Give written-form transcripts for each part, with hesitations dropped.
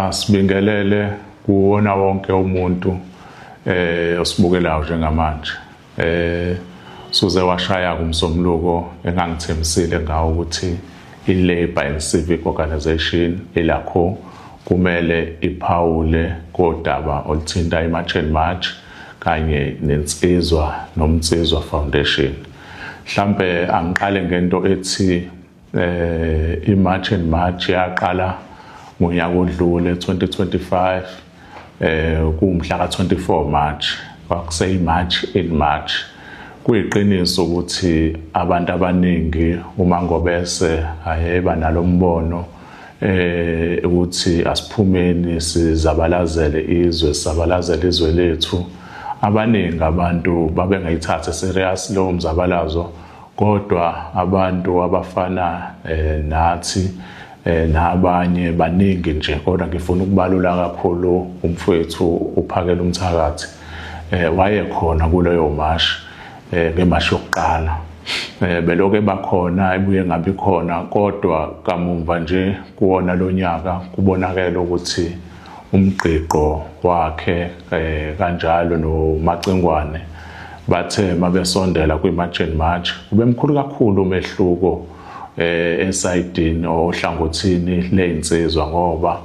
Sibingelele kuwona wonke umuntu osibukelayo njengamanje. Suze washaya kumsombuluko engangithembisile ngawo ukuthi iLabour and Civic Organisation ilakho kumele iphawule kodaba oluthinta iMarch and March kanye nensizwa nomnsizwa Foundation. Mhlambe angiqale ngento ethi iMarch and March yaqala ngonyaka odlule 2025 kumhla ka24 March kwakusey March in March. Kuyiqiniso ukuthi abantu abaningi uma ngobese ayeba nalombono ukuthi asiphumeni sizabalazele izwe sabalazele izwe lethu. Abaningi abantu babengayithatha serious lo mzabalazo, kodwa abantu abafana nathi nabanye baningi nje, kodwa ngifuna ukubalula kakhulu umfowethu uPhakela Umthakathi wayekhona kuleyo mashi ngemashi yokuqala. Beloke bakhona ebuye ngabi khona, kodwa kamuva nje kuwona lo nyaka kubonakala ukuthi umgqiqo wakhe kanjalo noMacengwane bathe mabesondela kwiMarch and March ubemkhulu kakhulu umehluko esayidini ohlangothini lezinsizwa, ngoba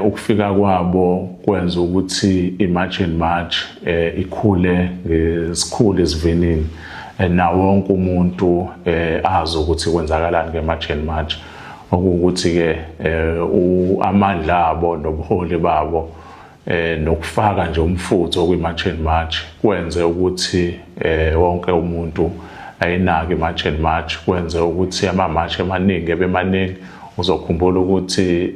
ukufika kwabo kwenza ukuthi iMarch and March ikhule ngesikhulu isivinini na wonke umuntu azi ukuthi kwenzakalani ngeMarch and March, okuwukuthi ke amandla abo nobuholi babo nokufaka nje umfutho kwiMarch and March kwenze ukuthi wonke umuntu ayinake iMarch and March, kwenze ukuthi amamarch emaningi ebemaningi. Uzokhumbula ukuthi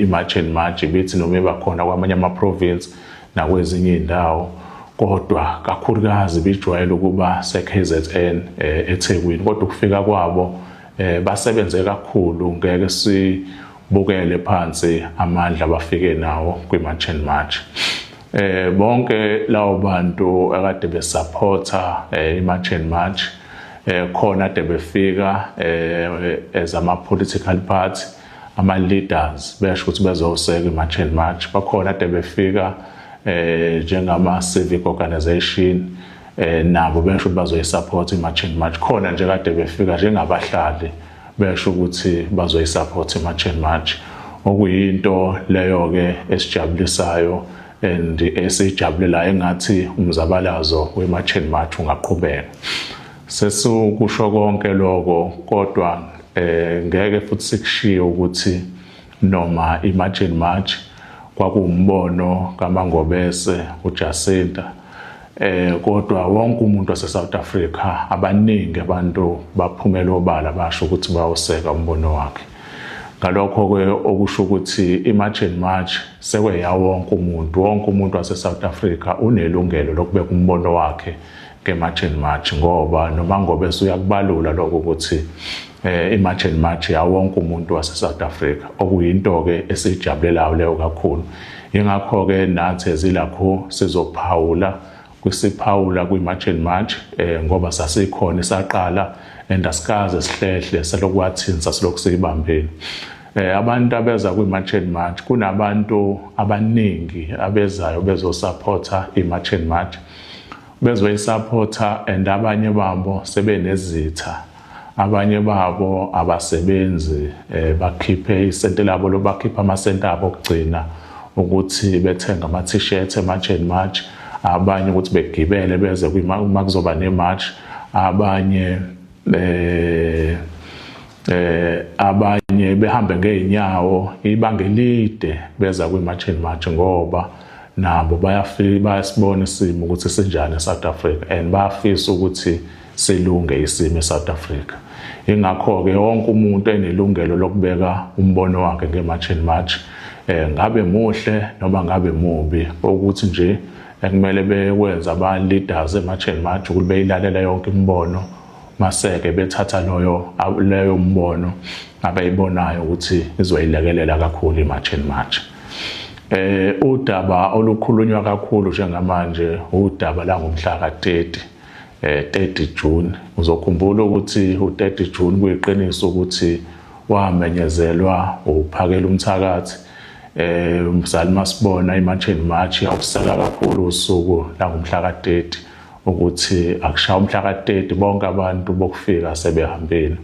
iMarch and March ibithi noma ebakhona kwamanye ama-province nakwezinye indawo, kodwa kakhulukazi bijwayele ukuba seKZN eThekwini. Kodwa ukufika kwabo basebenze kakhulu, ngeke sibukele phansi amandla abafike nawo kwiMarch and March. Bonke lawo bantu akade besupporta iMarch and March khona ade befika as ama-political party, ama-leaders besho ukuthi bezoseka iMarch and March. Bakhona ade befika njengama-civic organisation nabo besho ukuthi bazoyisupport iMarch and March. Khona nje kade befika njengabahlali besho ukuthi bazoyisupport iMarch and March, okuyinto leyo-ke esijabulisayo and esijabulelayo engathi umzabalazo weMarch and March ungaqhubeka. Sesikusho konke lokho, kodwa ngeke futhi sikushiye ukuthi noma iMarch and March kwakuwumbono kaMangobese uJacinta, kodwa wonke umuntu waseSouth Africa, abaningi abantu baphumela obala basho ukuthi bayoseka umbono wakhe. Ngalokho-ke okusho ukuthi iMarch and March sekweya wonke umuntu waseSouth Africa unelungelo lokubeka umbono wakhe ngeMarch and March, ngoba noma ngobese uyakubalula lokho ukuthi iMarch and March ya wonke umuntu waseSouth Africa, okuyinto-ke esijabulelayo leyo kakhulu. Ingakho-ke nathi ezilakho sizophawula kwiMarch and March ngoba sasikhona isaqala and asikaze sihlehle selokwathini sasilokhu siyibambeni. Abantu abeza kwiMarch and March kunabantu abaningi abezayo bezosupporta iMarch and March, bezoyisupporta, and abanye babo sebenezitha, abanye babo abasebenzi bakhiphe isente labo lobakhipha amasente abo okugcina ukuthi bethenga ama-t-shirt eMarch and March, abanye ukuthi begibele beze uma kuzoba neMarch, abanye behambe ngeenyawo ibanga elide beza kwiMarch and March, ngoba nabo bayasibona isimo ukuthi sinjani eSouth Africa and bayafisa ukuthi silunge isimo eSouth Africa. Ingakho-ke wonke umuntu enelungelo lokubeka umbono wakhe ngeMarch and March, ngabe muhle noma ngabe mubi, ukuthi nje ekumele bekwenza aba-leaders eMarch and March ukuthi beyilalela yonke imibono, maseke bethatha leyo mbono abayibonayo ukuthi izoyilekelela kakhulu iMarch and March. Udaba olukhulunywa kakhulu njengamanje udaba la ngomhla ka-30 June. Uzokhumbula ukuthi u-30 June kuyiqiniso ukuthi wamenyezelwa uPhakela Umthakathi umzali masibona iMarch and March yawuseka kakhulu usuku la ngomhla ka-30 ukuthi akushaya umhla ka-30 bonke abantu bokufika sebehambile.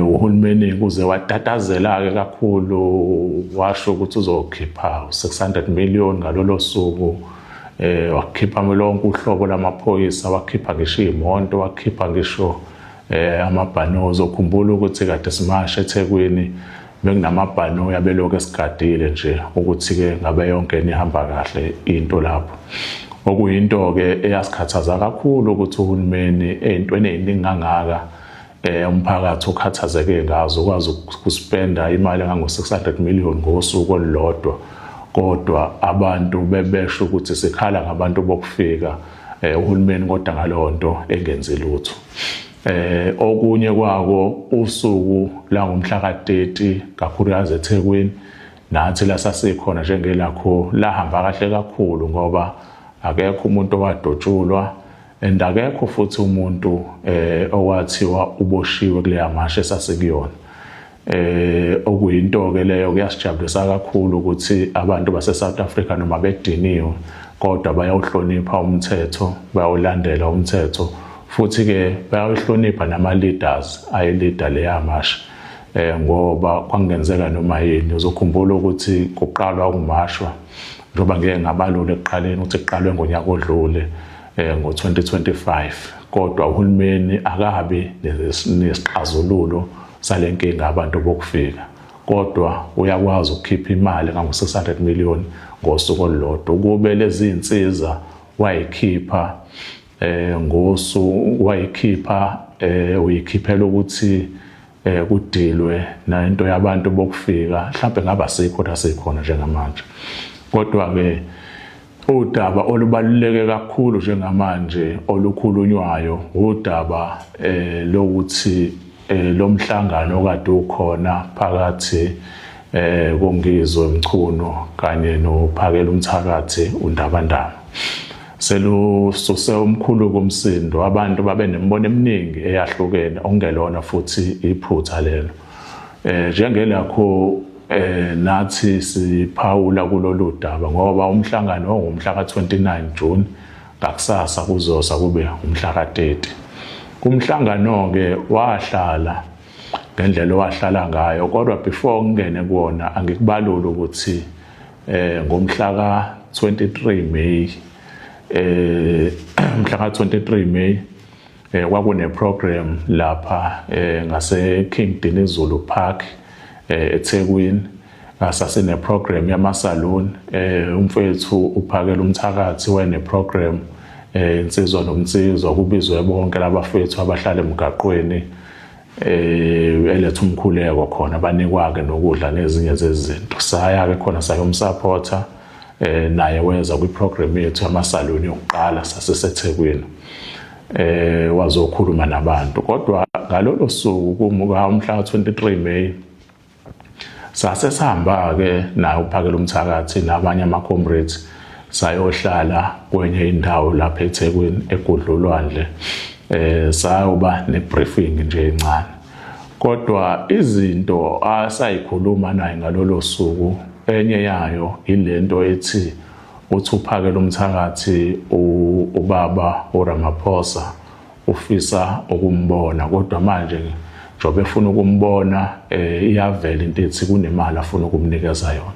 Uhulumeni kuze watatazela-ke kakhulu washo ukuthi uzokhipha 600 million ngalolo suku, wakhipha lonke uhlobo lamaphoyisa, wakhipha ngisho iy'moto, wakhipha ngisho amabhanozi. Ukhumbula ukuthi kade simasha eThekwini bekunamabhanoyi abelokhu esigadile nje ukuthi-ke ngabe yonke ihamba kahle into lapho. Okuyinto-ke eyasikhathaza kakhulu ukuthi uhulumeni ey'ntweni ey'ningi kangaka umphakathi ukhathazeke ngazo ukwazi ukuspenda imali engango-600 million ngosuku olulodwa, kodwa abantu bebesho ukuthi sikhala ngabantu bokufika, uhulumeni kodwa ngaleyo nto engenzi lutho. Okunye kwako usuku la ngomhla ka-30 kakhulukazi eThekwini nathi la sasikhona njengelakho lahamba kahle kakhulu ngoba akekho umuntu owadotshulwa and akekho futhi umuntu owathiwa uboshiwe kuleya mashi esasekuyona. Okuyinto-ke leyo kuyasijabulisa kakhulu ukuthi abantu base-South Africa noma bediniwe kodwa bayawuhlonipha umthetho, bayawulandela umthetho, futhi-ke bayawuhlonipha nama-leaders ayelida leya mashi, ngoba kwangenzeka noma yini. Uzokhumbula ukuthi kuqalwa ukumashwa njengoba ngeke ngabalule ekuqaleni ukuthi kuqalwe ngonyaka odlule ngo-2025, kodwa uhulumeni akabi nesixazululo sale nkinga abantu bokufika, kodwa uyakwazi ukukhipha imali engango-600 million ngosuku olulodwa. Ukube lezi iy'nsiza wayikhipha uyikhiphela ukuthi kudilwe nento yabantu bokufika, mhlawumbe ngaba sikho la sikhona njengamanje. Kodwa-ke udaba olubaluleke kakhulu njengamanje olukhulunywayo udaba lokuthi lo mhlangano okade ukhona phakathi koMngizwe Mchunu kanye noPhakela Umthakathi uNdabandaba selususe umkhulu komsindo. Abantu babe nemibono eminingi eyahlukene okungelona futhi iphutha lelo. Njengelakho nathi siphawula kulolu daba ngoba umhlangano ongumhla ka-29 June ngakusasa kuzosa kube umhla ka-30. Kumhlangano-ke wahlala ngendlela owahlala ngayo, kodwa before ngingene kuwona angikubalula ukuthi ngomhla ka-23 May mhla ka-23 May kwakune-program lapha ngase-King Dinizulu Park eThekwini. Sasine-program yama-salon, umfethu uPhakela Umthakathi wayene-program insizwa nomnsizwa, kubizwe bonke labafethu abahlala emgaqweni eletha umkhuleko khona, banikwa-ke nokudla nezinye zezinto. Saya-ke khona sayomsupporta, naye weza kwi-program yethu yama-salon yokuqala saseseThekwini, wazokhuluma nabantu. Kodwa ngalolo suku umhla ka-23 May sasesihamba-ke naye uPhakela Umthakathi nabanye ama-comrades sayohlala kwenye indawo lapha eThekwini eGudlulwandle, sayoba ne-briefing nje encane. Kodwa izinto asayikhuluma naye ngalolo suku enye yayo ilento ethi uthi uPhakela Umthakathi ubaba uRamaphosa ufisa ukumbona, kodwa manje njobe efuna ukumbona iyavela into ethi kunemali afuna ukumnikeza yona.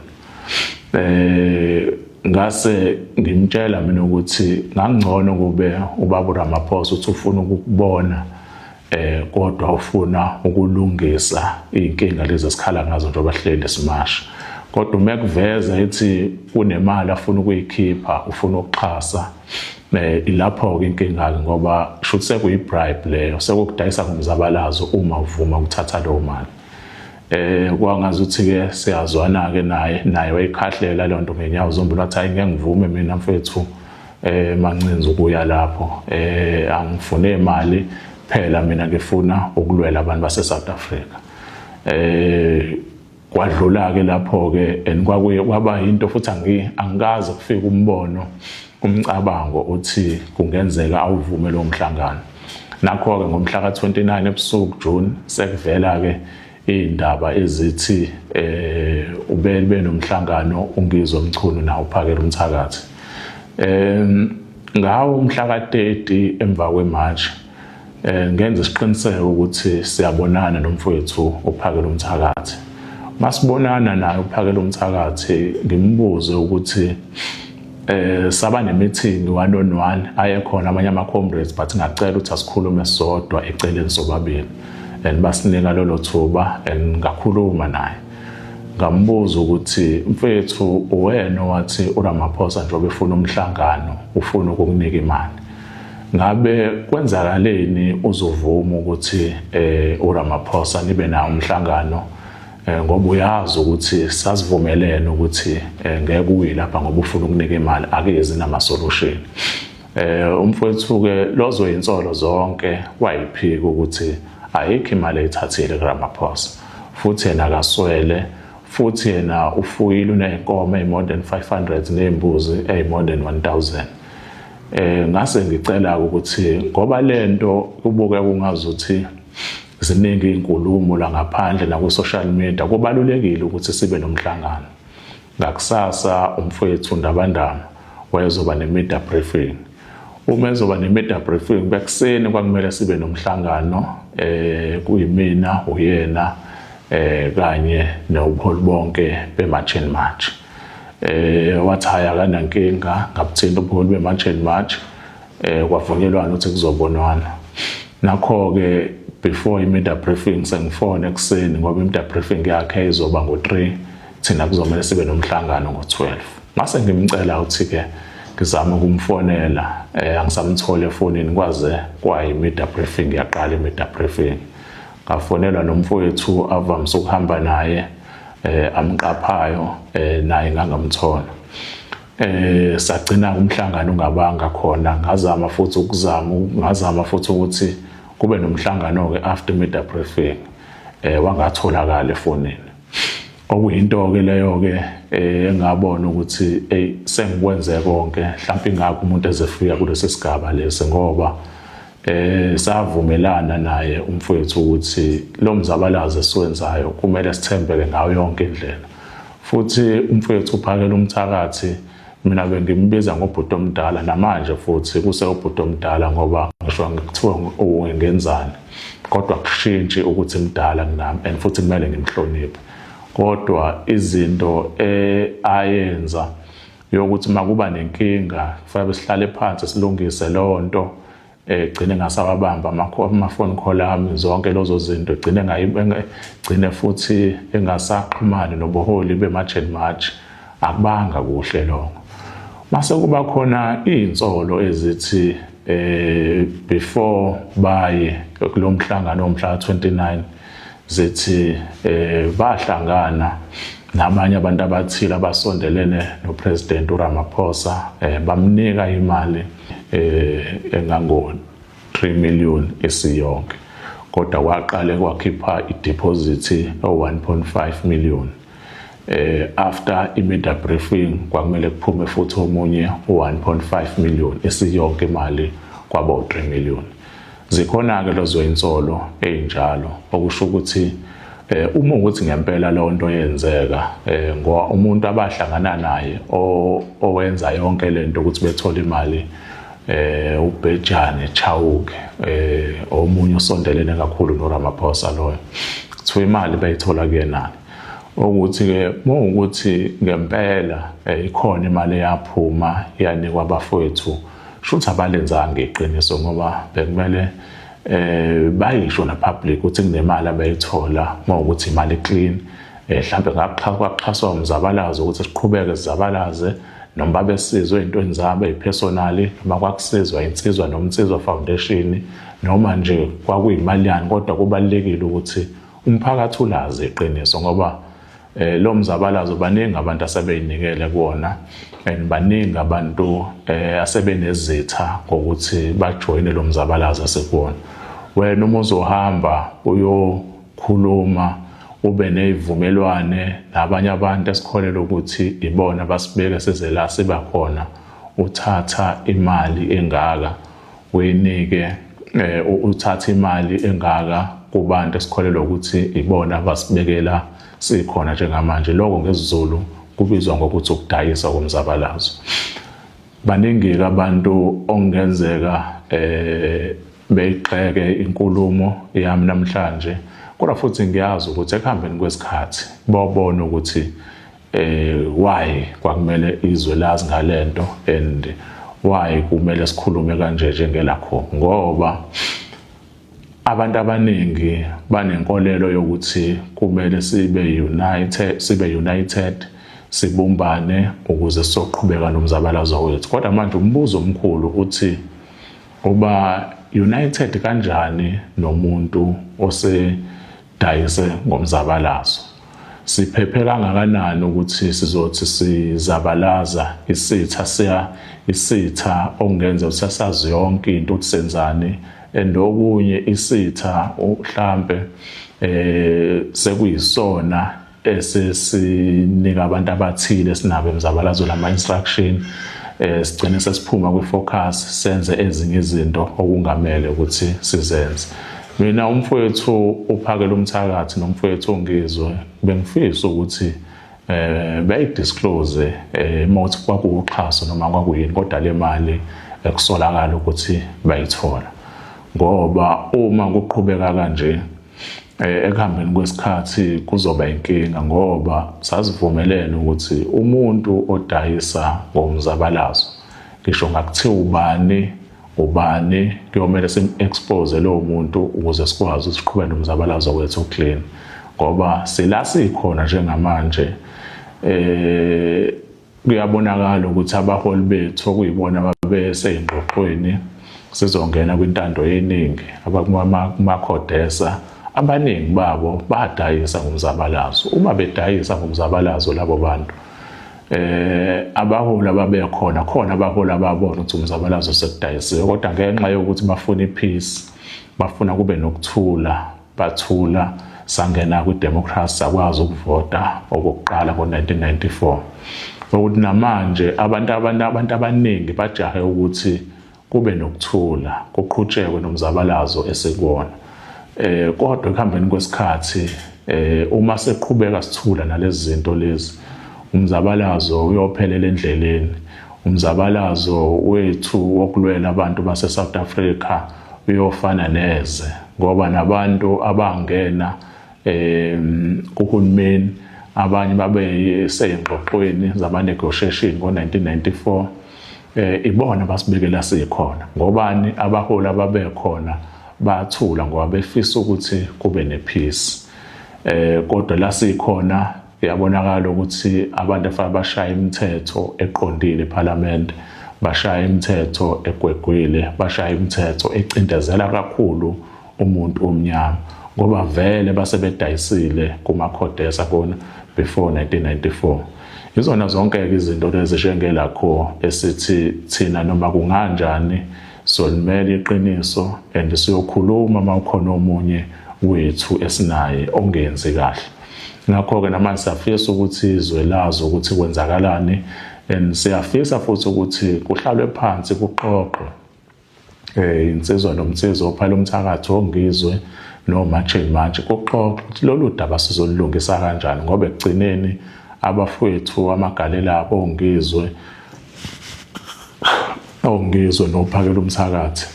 Ngase ngimtshela mina ukuthi ngangcono kube ubaba uRamaphosa uthi ufuna ukukubona, kodwa ufuna ukulungisa iy'nkinga lezi esikhala ngazo njengoba hleli simasha. Kodwa uma kuveza ethi kunemali afuna ukuyikhipha, ufuna ukuxhasa, ilapho-ke inkinga-ke ngoba shuthi sekuyi-bribe leyo, sekukudayisa ngomzabalazo uma uvuma ukuthatha leyo mali. Kwangazuthi-ke siyazwana-ke naye wayikhahlela leyo nto ngenyawo zombili, wathi hayi ngeke ngivume mina mfethu Mancinza ukuya lapho, angifune imali phela, mina ngifuna ukulwela abantu base-South Africa. Kwadlula-ke lapho-ke and kwaba yinto futhi angikaze kufika umcabango uthi kungenzeka awuvume lo mhlangano. Nakho-ke ngomhla ka-29 ebusuku June sekuvela-ke indaba ezithi ube nomhlangano ungizwe umchunu nawo uphakela umthakathi. Ngawo umhla ka-30 emva kweMarch ngenza isiqiniseko ukuthi siyabonana nomfowethu uphakela umthakathi. Masibonana naye uphakela umthakathi ngimbuze ukuthi saba ne-meeting one-on-one ayekhona amanye ama-comrades but ngacela ukuthi asikhulume sodwa eceleni sobabili and basinika lolo thuba and ngakhuluma naye. Ngambuza ukuthi mfethu uwena wathi uRamaphosa njengoba efuna umhlangano ufuna ukukunika imali. Ngabe kwenzakaleni uzovuma ukuthi uRamaphosa nibe nawo umhlangano ngoba uyazi ukuthi sasivumelene ukuthi ngeke uyilapha ngoba ufuna ukunika imali akezi nama-solution. Umfowethu ke lozo insolo zonke wayiphika ukuthi ayikho imali ayithathile kuRamaphosa futhi yena akaswele futhi yena ufuyile uney'nkomo more than 500 nezimbuzi more than 1000. Ngase ngicela ukuthi ngoba lento kubuke kungazuthi ziningi inkulumo la ngaphandle na ku social media kubalulekile ukuthi sibe nomhlangano. Ngakusasa umfowethu Ndabandama wayezoba ne-media briefing. Uma ezoba ne-media briefing bekuseni kwakumele sibe nomhlangano kuyimina uyena kanye nobuholi bonke be-March and March. Wathi hhayi akanankinga ngabuthinta ubuholi be-March and March kwavunyelwana ukuthi kuzobonwana. Nakho-ke before i-media briefing sengifona ekuseni ngoba i-media briefing yakhe izoba ngo-3 thina kuzomele sibe nomhlangano ngo-12. Mase ngimcela ukuthi-ke ngizama ukumfonela angisamthole efonini kwaze kwayi-media briefing yaqala i-media briefing. Ngafonelwa nomfowethu avamise ukuhamba naye amqaphayo naye ngangamthola. Sagcina umhlangano ungabanga khona ngazama futhi ukuthi kube nomhlangano-ke after media briefing wangatholakala efonini. Okuyinto-ke leyo-ke engabona ukuthi sengikwenze konke mhlawumbe ingakho umuntu ezefika kulesi sigaba lesi ngoba savumelana naye umfowethu ukuthi lo mzabalazo esiwenzayo kumele sithembeke ngayo yonke indlela. Futhi umfowethu uphakela umthakathi mina bengimbiza ngobhuti omdala namanje futhi kusewubhuti omdala ngoba ngisho ngikuthiwa ungenzani kodwa kushintshi ukuthi mdala kunami and futhi kumele ngimhloniphe. Kodwa izinto ayenza yokuthi makuba nenkinga kufanele sihlale phansi silungise leyo nto gcine ngasawabamba ama-phone call ami zonke lezo zinto gcine futhi engasaxhumani nobuholi be-March and March akubanga kuhle lokho. Mase kuba khona iy'nsolo ezithi before baye kulo mhlangano womhla 29 zithi bahlangana nabanye abantu abathile abasondelene noPresident uRamaphosa bamnika imali engango 3 million esiyonke kodwa waqale kwakhipha ideposit o1.5 million. After i-media briefing kwakumele kuphume futhi omunye u1.5 million esiyonke imali kwaba u3 million. Zikhona-ke lezo insolo ey'njalo okusho ukuthi uma ukuthi ngempela leyo nto yenzeka ngoba umuntu abahlangana naye owenza yonke lento ukuthi bethole imali uBhejane Chauke omunye usondelene kakhulu noRamaphosa loyo kuthiwa imali bayithola kuyena. Ukuthi-ke mawukuthi ngempela ikhona imali eyaphuma yanikwa abafowethu shuthi abalenzanga iqiniso ngoba bekumele bayisho na-public ukuthi kunemali abayithola mawukuthi imali clean. Mhlawumbe kwaxhaswa umzabalazo ukuthi siqhubeke sizabalaze noma babesizwe ey'ntweni zabo ey'personali noma kwakusizwa insizwa nomnsizwa foundation noma nje kwakuyimali yani kodwa kubalulekile ukuthi umphakathi ulazi iqiniso ngoba lo mzabalazo baningi abantu asebey'nikele kuwona and baningi abantu asebenezitha ngokuthi bajoyine lo mzabalazo asekuwona. Wena uma uzohamba uyokhuluma ube nezivumelwane nabanye abantu esikholelwa ukuthi ibona basibeke size la sibakhona uthatha imali engaka uyinike uthatha imali engaka kubantu esikholelwa ukuthi ibona basibekela sikhona njengamanje. Lokho ngesiZulu kubizwa ngokuthi ukudayisa komzabalazo. Baningi-ke abantu okungenzeka beyigxeke inkulumo yami namhlanje, kodwa futhi ngiyazi ukuthi ekuhambeni kwesikhathi bawubona ukuthi why kwakumele izwe lazi ngalento and why kumele sikhulume kanje njengelakho, ngoba abantu abaningi banenkolelo yokuthi kumele sibe united, sibumbane ukuze sizoqhubeka nomzabalazo wethu. Kodwa manje umbuzo omkhulu uthi uba united kanjani nomuntu osedayise ngomzabalazo? Siphephe kangakanani ukuthi sizothi sizabalaza isitha okungenza ukuthi sasazi yonke into ukuthi senzani, and okunye isitha mhlambe sekuyisona esesinika abantu abathile sinabo emzabalazo lama instruction, sigcine sesiphuma kwi-focus senze ezinye izinto okungamele ukuthi sizenze. Mina umfowethu uphakela umthakathi nomfowethu ongizwe bengifisa ukuthi bayidisclose mawuthi kwakuuxhaso noma kwakuyini, kodwa le mali ekusolakala ukuthi bayithola, ngoba uma kuqhubeka kanje ekuhambeni kwesikhathi kuzoba inkinga, ngoba sasivumelene ukuthi umuntu odayisa ngomzabalazo, ngisho ngakuthiwa ubani kuyomele sim-expose lowo muntu ukuze sikwazi ukuthi siqhubeke nomzabalazo wethu clean, ngoba sila sikhona njengamanje kuyabonakala ukuthi abaholi bethu okuyibona babeseyingxoxweni sizongena kwintando yeningi abakumakhodesa, abaningi babo badayisa ngomzabalazo. Uma bedayisa ngomzabalazo labo bantu abaholi ababekhona khona abaholi ababona ukuthi umzabalazo sekudayisiwe, kodwa ngenxa yokuthi bafuna ipeace, bafuna kube nokuthula, bathula, sangena kwi-democracy, sakwazi ukuvota okokuqala ngo-1994, ukuthi namanje abantu abaningi bajahe ukuthi kube nokuthula, kuqhutshekwe nomzabalazo esikubona. Kodwa ekuhambeni kwesikhathi uma seqhubeka sithula nalezi zinto lezi, umzabalazo uyophelela endleleni. Umzabalazo wethu wokulwela abantu base South Africa uyofana neze, ngoba nabantu abangena kuhulumeni abanye babe seyingxoxweni zama negotiation ngo-1994 ibona basibekela sikhona. Ngobani? Abaholi ababekhona bathula ngoba befisa ukuthi kube nepeace. Kodwa la sikhona kuyabonakala ukuthi abantu afanele bashaya imithetho eqondile eParliament, bashaya imithetho egwegwile, bashaya imithetho ecindezela kakhulu umuntu omnyama, ngoba vele basebedayisile kumakhodesa kona before 1994. Izona zonke izinto lezi njengelakho esithi thina noma kunganjani solimela iqiniso and siyokhuluma mawukhona omunye wethu esinaye ongenzi kahle. Ngakho-ke namanje siyafisa ukuthi izwe lazi ukuthi kwenzakalani, and siyafisa futhi ukuthi kuhlalwe phansi kuxoxwe insizwa nomnsizwa ophala umthakathi ongizwe noma manje kuxoxwe ukuthi lolu daba sizolungisa kanjani, ngoba ekugcineni abafowethu amagalela abo ongizwe nophakela umthakathi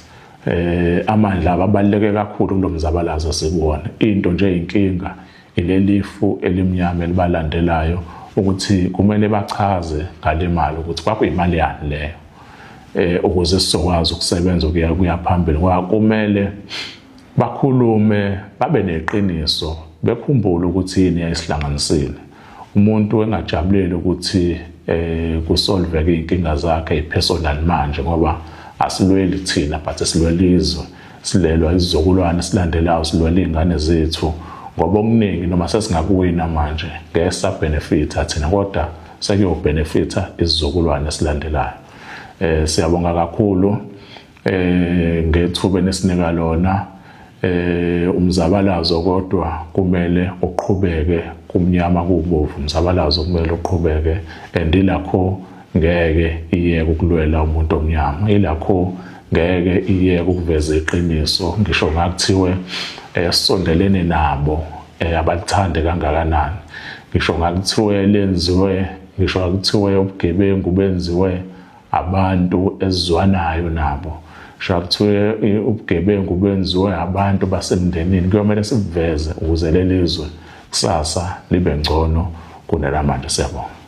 amandla abaluleke kakhulu kulomzabalazo sikubona. Into nje inkinga ilelifu elimnyama elibalandelayo ukuthi kumele bachaze ngale mali ukuthi kwakuyimali yani leyo ukuze sizokwazi ukusebenza kuya phambili. Kumele bakhulume, babe neqiniso, bekhumbule ukuthi yini yayisihlanganisile. Umuntu engajabuleli ukuthi kusolveke inkinga zakhe ipersonal manje, ngoba asilweli thina but silwela izwe, silelwa izizukulwane silandelayo, silwela izingane zethu, ngoba okuningi noma sesingakuwina manje ngeke sabenefita thina, kodwa sekuyobhenefitha isizukulwane esilandelayo. Siyabonga kakhulu ngethuba esinika lona. Umzabalazo kodwa kumele uqhubeke, kumnyama kubomvu, umzabalazo kumele uqhubeke, and ilakho ngeke iyeke ukulwela umuntu omnyama, ilakho ngeke iyeke ukuveza iqiniso. Ngisho ngakuthiwe sondelene nabo abalithande kangakanani. Ngisho ngakuthiwe ngisho ngakuthiwe ubugebengu benziwe abantu ezizwanayo nabo. Ngisho ngakuthiwe ubugebengu benziwe abantu basemndenini. Kuyomele sikuveze ukuze lelizwe kusasa libe ngcono kunelamanje. Siyabonga.